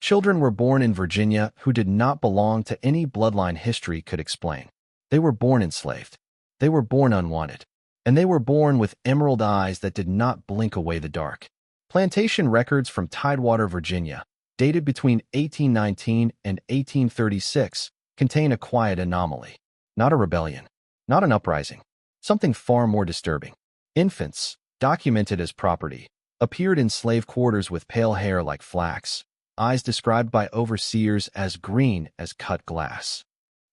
Children were born in Virginia who did not belong to any bloodline history could explain. They were born enslaved. They were born unwanted. And they were born with emerald eyes that did not blink away the dark. Plantation records from Tidewater, Virginia, dated between 1819 and 1836, contain a quiet anomaly. Not a rebellion. Not an uprising. Something far more disturbing. Infants, documented as property, appeared in slave quarters with pale hair like flax, eyes described by overseers as green as cut glass.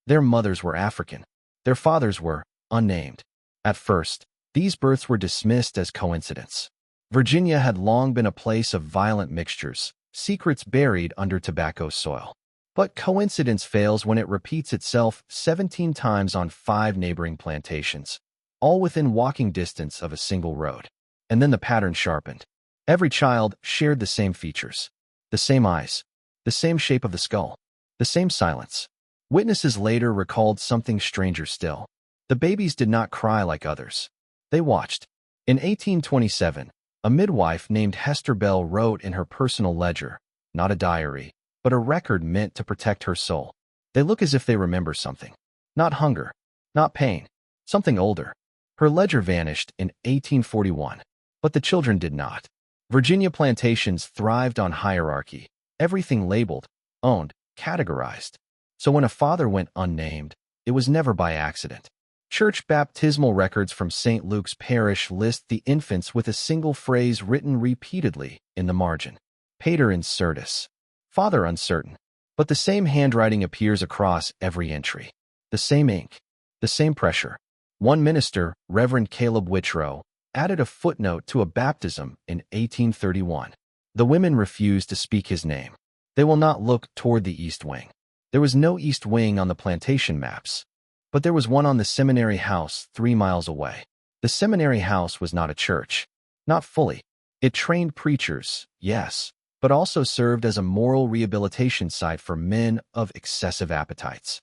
Their mothers were African. Their fathers were unnamed. At first, these births were dismissed as coincidence. Virginia had long been a place of violent mixtures, secrets buried under tobacco soil. But coincidence fails when it repeats itself 17 times on 5 neighboring plantations, all within walking distance of a single road. And then the pattern sharpened. Every child shared the same features, the same eyes, the same shape of the skull, the same silence. Witnesses later recalled something stranger still. The babies did not cry like others. They watched. In 1827, a midwife named Hester Bell wrote in her personal ledger, not a diary, but a record meant to protect her soul. They look as if they remember something. Not hunger, not pain, something older. Her ledger vanished in 1841, but the children did not. Virginia plantations thrived on hierarchy, everything labeled, owned, categorized. So when a father went unnamed, it was never by accident. Church baptismal records from St. Luke's Parish list the infants with a single phrase written repeatedly in the margin. Pater incertus. Father uncertain. But the same handwriting appears across every entry. The same ink. The same pressure. One minister, Reverend Caleb Whitrow, added a footnote to a baptism in 1831. The women refused to speak his name. They will not look toward the east wing. There was no east wing on the plantation maps. But there was one on the Seminary House 3 miles away. The Seminary House was not a church. Not fully. It trained preachers, yes, but also served as a moral rehabilitation site for men of excessive appetites.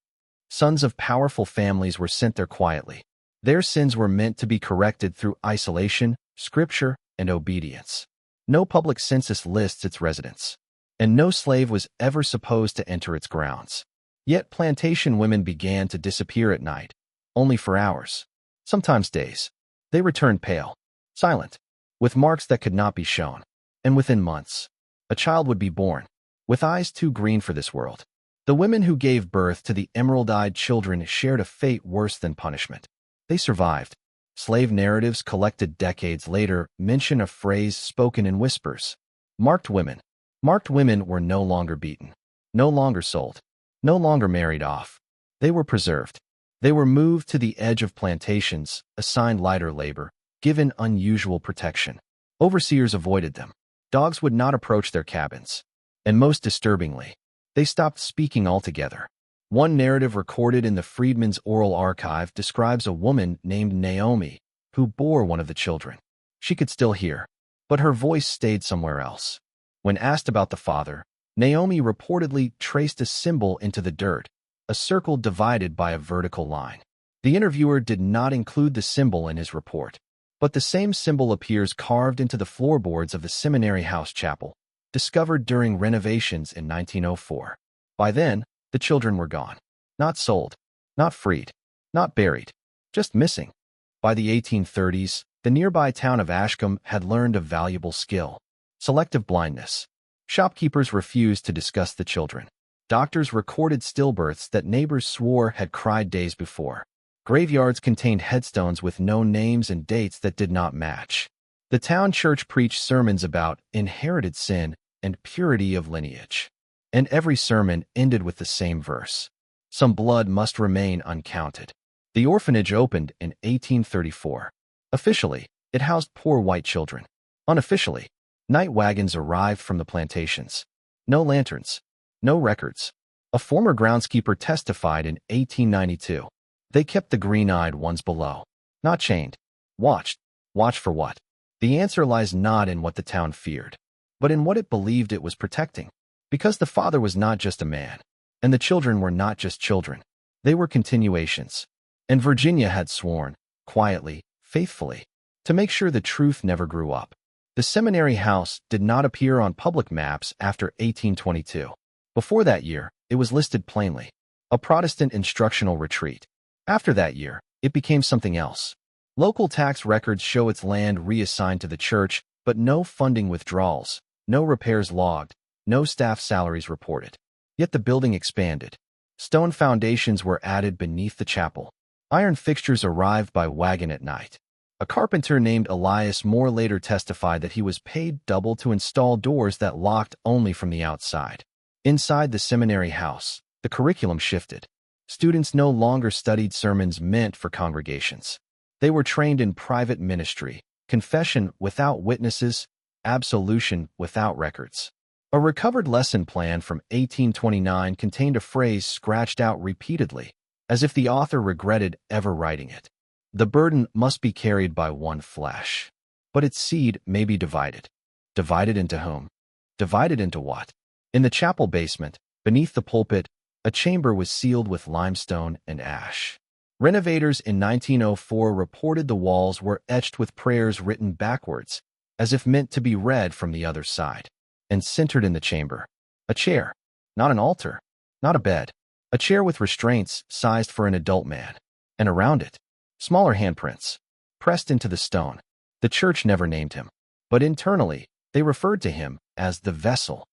Sons of powerful families were sent there quietly. Their sins were meant to be corrected through isolation, scripture, and obedience. No public census lists its residents, and no slave was ever supposed to enter its grounds. Yet plantation women began to disappear at night, only for hours, sometimes days. They returned pale, silent, with marks that could not be shown. And within months, a child would be born, with eyes too green for this world. The women who gave birth to the emerald-eyed children shared a fate worse than punishment. They survived. Slave narratives collected decades later mention a phrase spoken in whispers. Marked women. Marked women were no longer beaten, no longer sold, no longer married off. They were preserved. They were moved to the edge of plantations, assigned lighter labor, given unusual protection. Overseers avoided them. Dogs would not approach their cabins. And most disturbingly, they stopped speaking altogether. One narrative recorded in the Freedmen's Oral Archive describes a woman named Naomi who bore one of the children. She could still hear, but her voice stayed somewhere else. When asked about the father, Naomi reportedly traced a symbol into the dirt, a circle divided by a vertical line. The interviewer did not include the symbol in his report, but the same symbol appears carved into the floorboards of the Seminary House chapel, discovered during renovations in 1904. By then, the children were gone. Not sold, not freed, not buried, just missing. By the 1830s, the nearby town of Ashcombe had learned a valuable skill: selective blindness. Shopkeepers refused to discuss the children. Doctors recorded stillbirths that neighbors swore had cried days before. Graveyards contained headstones with no names and dates that did not match. The town church preached sermons about inherited sin and purity of lineage. And every sermon ended with the same verse: some blood must remain uncounted. The orphanage opened in 1834. Officially, it housed poor white children. Unofficially, night wagons arrived from the plantations. No lanterns, no records. A former groundskeeper testified in 1892. They kept the green-eyed ones below. Not chained. Watched. Watched for what? The answer lies not in what the town feared, but in what it believed it was protecting. Because the father was not just a man, and the children were not just children. They were continuations. And Virginia had sworn, quietly, faithfully, to make sure the truth never grew up. The Seminary House did not appear on public maps after 1822. Before that year, it was listed plainly, a Protestant instructional retreat. After that year, it became something else. Local tax records show its land reassigned to the church, but no funding withdrawals, no repairs logged, no staff salaries reported. Yet the building expanded. Stone foundations were added beneath the chapel. Iron fixtures arrived by wagon at night. A carpenter named Elias Moore later testified that he was paid double to install doors that locked only from the outside. Inside the Seminary House, the curriculum shifted. Students no longer studied sermons meant for congregations. They were trained in private ministry, confession without witnesses, absolution without records. A recovered lesson plan from 1829 contained a phrase scratched out repeatedly, as if the author regretted ever writing it. The burden must be carried by one flesh. But its seed may be divided. Divided into whom? Divided into what? In the chapel basement, beneath the pulpit, a chamber was sealed with limestone and ash. Renovators in 1904 reported the walls were etched with prayers written backwards, as if meant to be read from the other side. And centered in the chamber, a chair, not an altar, not a bed, a chair with restraints sized for an adult man. And around it, smaller handprints, pressed into the stone. The church never named him, but internally, they referred to him as the vessel.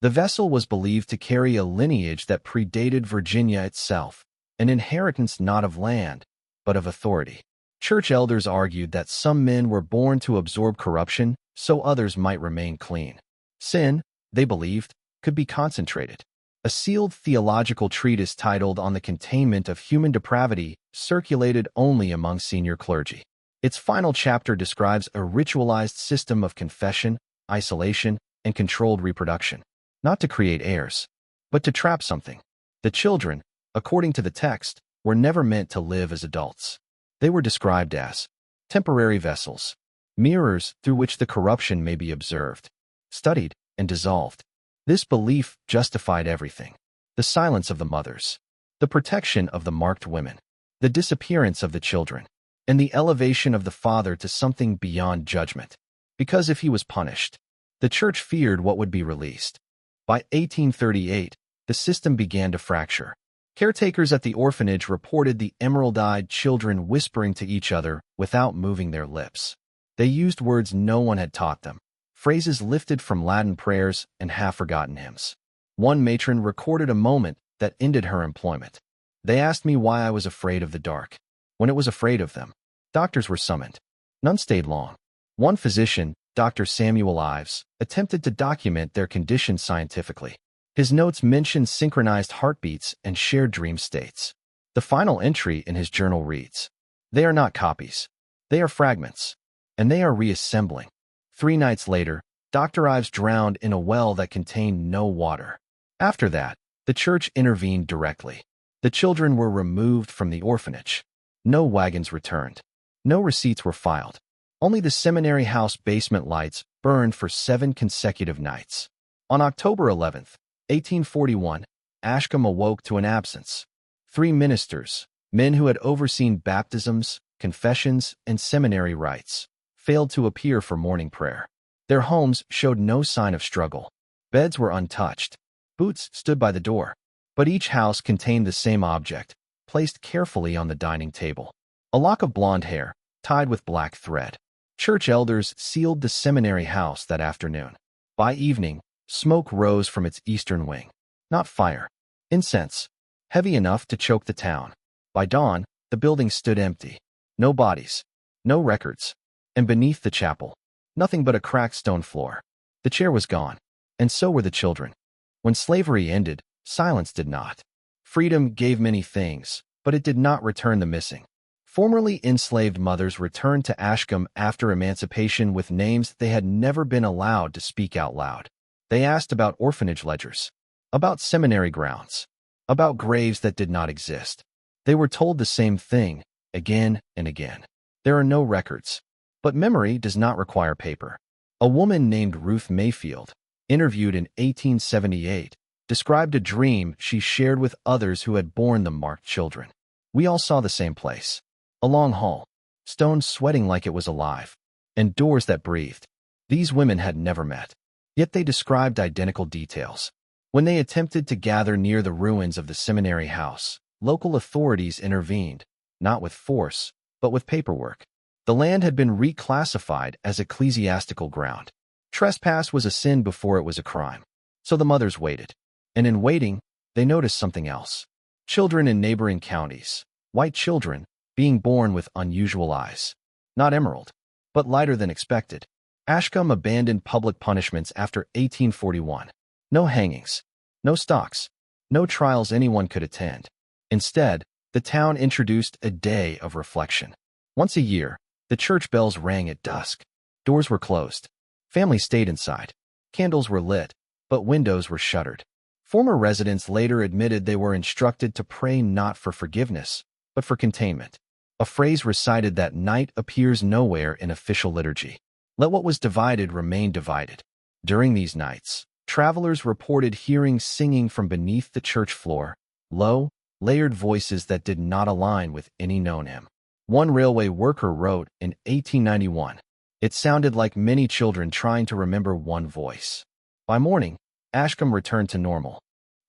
The vessel was believed to carry a lineage that predated Virginia itself, an inheritance not of land, but of authority. Church elders argued that some men were born to absorb corruption so others might remain clean. Sin, they believed, could be concentrated. A sealed theological treatise titled On the Containment of Human Depravity circulated only among senior clergy. Its final chapter describes a ritualized system of confession, isolation, and controlled reproduction, not to create heirs, but to trap something. The children, according to the text, were never meant to live as adults. They were described as temporary vessels, mirrors through which the corruption may be observed, studied, and dissolved. This belief justified everything. The silence of the mothers, the protection of the marked women, the disappearance of the children, and the elevation of the father to something beyond judgment. Because if he was punished, the church feared what would be released. By 1838, the system began to fracture. Caretakers at the orphanage reported the emerald-eyed children whispering to each other without moving their lips. They used words no one had taught them, phrases lifted from Latin prayers and half-forgotten hymns. One matron recorded a moment that ended her employment. They asked me why I was afraid of the dark. When it was afraid of them, doctors were summoned. None stayed long. One physician, Dr. Samuel Ives, attempted to document their condition scientifically. His notes mentioned synchronized heartbeats and shared dream states. The final entry in his journal reads, "They are not copies. They are fragments. And they are reassembling." 3 nights later, Dr. Ives drowned in a well that contained no water. After that, the church intervened directly. The children were removed from the orphanage. No wagons returned. No receipts were filed. Only the Seminary House basement lights burned for 7 consecutive nights. On October 11th, 1841, Ashcombe awoke to an absence. 3 ministers, men who had overseen baptisms, confessions, and seminary rites, failed to appear for morning prayer. Their homes showed no sign of struggle. Beds were untouched. Boots stood by the door. But each house contained the same object, placed carefully on the dining table. A lock of blonde hair, tied with black thread. Church elders sealed the Seminary House that afternoon. By evening, smoke rose from its eastern wing. Not fire. Incense, heavy enough to choke the town. By dawn, the building stood empty. No bodies. No records. And beneath the chapel, nothing but a cracked stone floor. The chair was gone, and so were the children. When slavery ended, silence did not. Freedom gave many things, but it did not return the missing. Formerly enslaved mothers returned to Ashcombe after emancipation with names they had never been allowed to speak out loud. They asked about orphanage ledgers, about seminary grounds, about graves that did not exist. They were told the same thing, again and again. There are no records. But memory does not require paper. A woman named Ruth Mayfield, interviewed in 1878, described a dream she shared with others who had borne the marked children. "We all saw the same place. A long hall, stones sweating like it was alive, and doors that breathed. These women had never met. Yet they described identical details. When they attempted to gather near the ruins of the Seminary House, local authorities intervened, not with force, but with paperwork. The land had been reclassified as ecclesiastical ground. Trespass was a sin before it was a crime. So the mothers waited. And in waiting, they noticed something else. Children in neighboring counties, white children, being born with unusual eyes. Not emerald, but lighter than expected. Ashcombe abandoned public punishments after 1841. No hangings, no stocks, no trials anyone could attend. Instead, the town introduced a day of reflection. Once a year, the church bells rang at dusk. Doors were closed. Families stayed inside. Candles were lit, but windows were shuttered. Former residents later admitted they were instructed to pray not for forgiveness, but for containment. A phrase recited that night appears nowhere in official liturgy. Let what was divided remain divided. During these nights, travelers reported hearing singing from beneath the church floor, low, layered voices that did not align with any known hymn. One railway worker wrote in 1891, "It sounded like many children trying to remember one voice." By morning, Ashcombe returned to normal.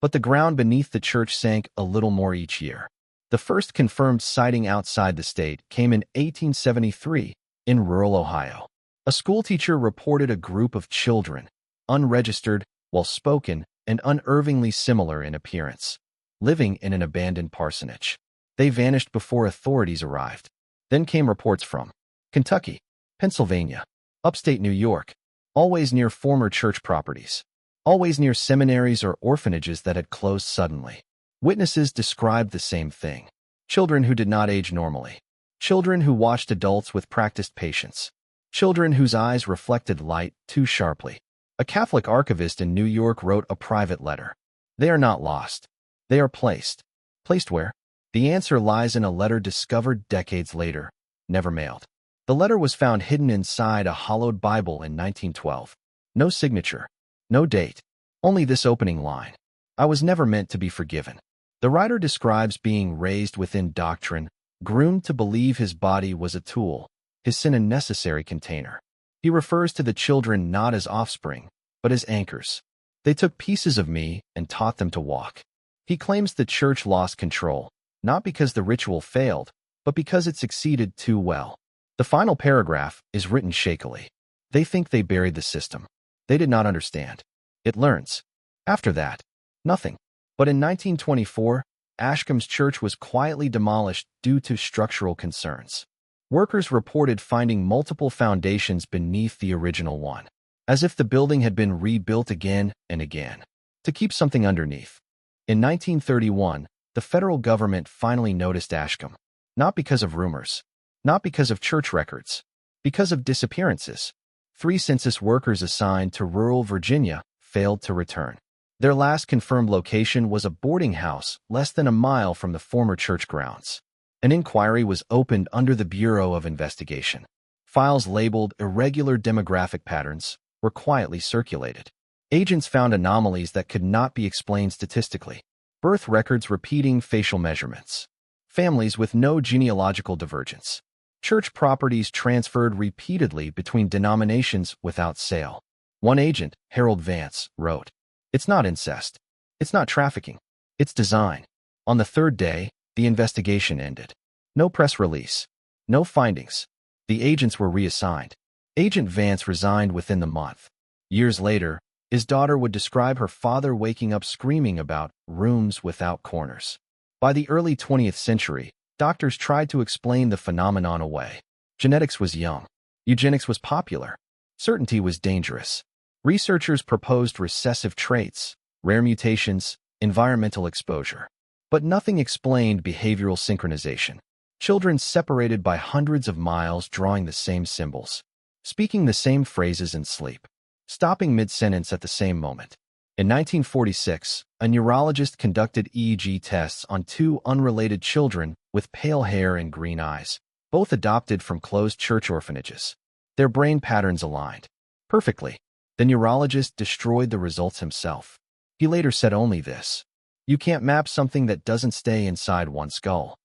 But the ground beneath the church sank a little more each year. The first confirmed sighting outside the state came in 1873 in rural Ohio. A schoolteacher reported a group of children, unregistered, well-spoken, and unervingly similar in appearance, living in an abandoned parsonage. They vanished before authorities arrived. Then came reports from Kentucky, Pennsylvania, upstate New York, always near former church properties, always near seminaries or orphanages that had closed suddenly. Witnesses described the same thing. Children who did not age normally. Children who watched adults with practiced patience. Children whose eyes reflected light too sharply. A Catholic archivist in New York wrote a private letter. They are not lost. They are placed. Placed where? The answer lies in a letter discovered decades later, never mailed. The letter was found hidden inside a hollowed Bible in 1912. No signature. No date. Only this opening line. I was never meant to be forgiven. The writer describes being raised within doctrine, groomed to believe his body was a tool, his sin a necessary container. He refers to the children not as offspring, but as anchors. They took pieces of me and taught them to walk. He claims the church lost control, not because the ritual failed, but because it succeeded too well. The final paragraph is written shakily. They think they buried the system. They did not understand. It learns. After that, nothing. But in 1924, Ashcombe's church was quietly demolished due to structural concerns. Workers reported finding multiple foundations beneath the original one, as if the building had been rebuilt again and again, to keep something underneath. In 1931, the federal government finally noticed Ashcombe, not because of rumors, not because of church records, because of disappearances. 3 census workers assigned to rural Virginia failed to return. Their last confirmed location was a boarding house less than a mile from the former church grounds. An inquiry was opened under the Bureau of Investigation. Files labeled irregular demographic patterns were quietly circulated. Agents found anomalies that could not be explained statistically. Birth records repeating facial measurements. Families with no genealogical divergence. Church properties transferred repeatedly between denominations without sale. One agent, Harold Vance, wrote, "It's not incest. It's not trafficking. It's design." On the 3rd day, the investigation ended. No press release. No findings. The agents were reassigned. Agent Vance resigned within the month. Years later, his daughter would describe her father waking up screaming about rooms without corners. By the early 20th century, doctors tried to explain the phenomenon away. Genetics was young. Eugenics was popular. Certainty was dangerous. Researchers proposed recessive traits, rare mutations, environmental exposure. But nothing explained behavioral synchronization. Children separated by hundreds of miles drawing the same symbols, speaking the same phrases in sleep, stopping mid-sentence at the same moment. In 1946, a neurologist conducted EEG tests on 2 unrelated children with pale hair and green eyes, both adopted from closed church orphanages. Their brain patterns aligned perfectly. The neurologist destroyed the results himself. He later said only this: "You can't map something that doesn't stay inside one skull."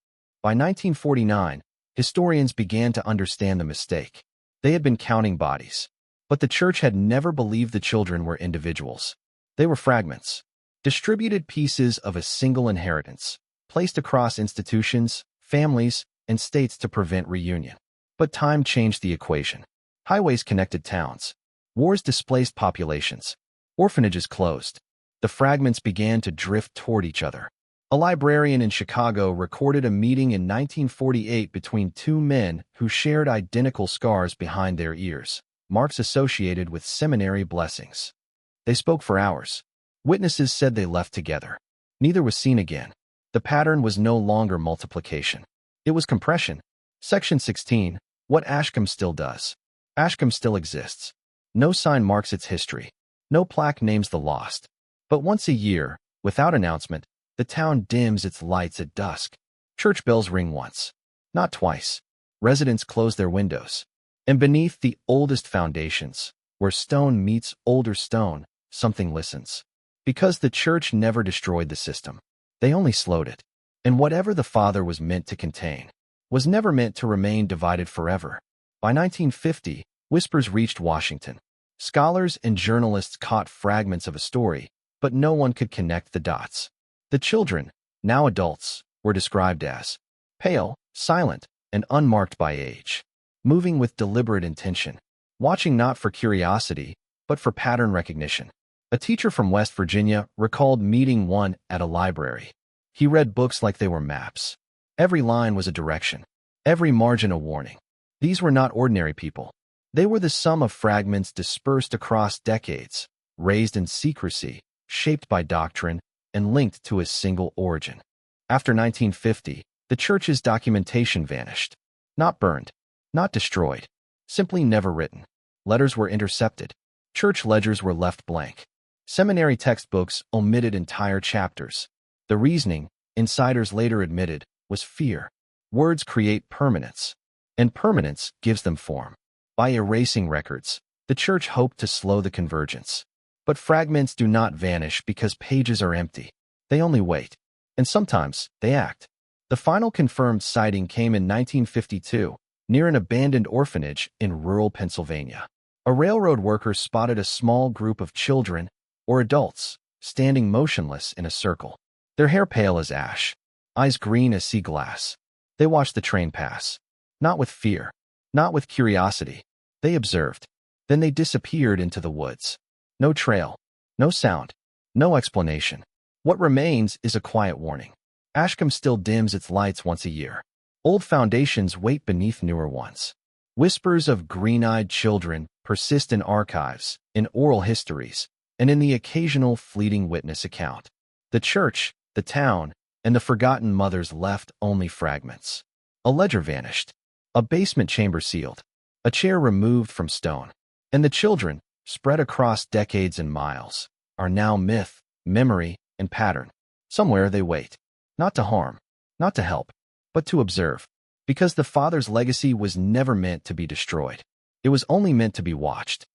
By 1949, historians began to understand the mistake. They had been counting bodies, but the church had never believed the children were individuals. They were fragments. Distributed pieces of a single inheritance, placed across institutions, families, and states to prevent reunion. But time changed the equation. Highways connected towns. Wars displaced populations. Orphanages closed. The fragments began to drift toward each other. A librarian in Chicago recorded a meeting in 1948 between two men who shared identical scars behind their ears, marks associated with seminary blessings. They spoke for hours. Witnesses said they left together. Neither was seen again. The pattern was no longer multiplication. It was compression. Section 16. What Ashcombe still does. Ashcombe still exists. No sign marks its history. No plaque names the lost. But once a year, without announcement, the town dims its lights at dusk. Church bells ring once, not twice. Residents close their windows. And beneath the oldest foundations, where stone meets older stone, something listens. Because the church never destroyed the system. They only slowed it. And whatever the Father was meant to contain was never meant to remain divided forever. By 1950, whispers reached Washington. Scholars and journalists caught fragments of a story, but no one could connect the dots. The children, now adults, were described as pale, silent, and unmarked by age, moving with deliberate intention, watching not for curiosity, but for pattern recognition. A teacher from West Virginia recalled meeting one at a library. He read books like they were maps. Every line was a direction, every margin a warning. These were not ordinary people. They were the sum of fragments dispersed across decades, raised in secrecy, shaped by doctrine, and linked to a single origin. After 1950, the church's documentation vanished. Not burned, not destroyed, simply never written. Letters were intercepted. Church ledgers were left blank. Seminary textbooks omitted entire chapters. The reasoning, insiders later admitted, was fear. Words create permanence, and permanence gives them form. By erasing records, the church hoped to slow the convergence. But fragments do not vanish because pages are empty. They only wait. And sometimes they act. The final confirmed sighting came in 1952, near an abandoned orphanage in rural Pennsylvania. A railroad worker spotted a small group of children, or adults, standing motionless in a circle. Their hair pale as ash, eyes green as sea glass. They watched the train pass. Not with fear, not with curiosity. They observed. Then they disappeared into the woods. No trail, no sound, no explanation. What remains is a quiet warning. Ashcombe still dims its lights once a year. Old foundations wait beneath newer ones. Whispers of green-eyed children persist in archives, in oral histories, and in the occasional fleeting witness account. The church, the town, and the forgotten mothers left only fragments. A ledger vanished. A basement chamber sealed. A chair removed from stone. And the children, spread across decades and miles, are now myth, memory, and pattern. Somewhere they wait. Not to harm, not to help, but to observe. Because the Father's legacy was never meant to be destroyed. It was only meant to be watched.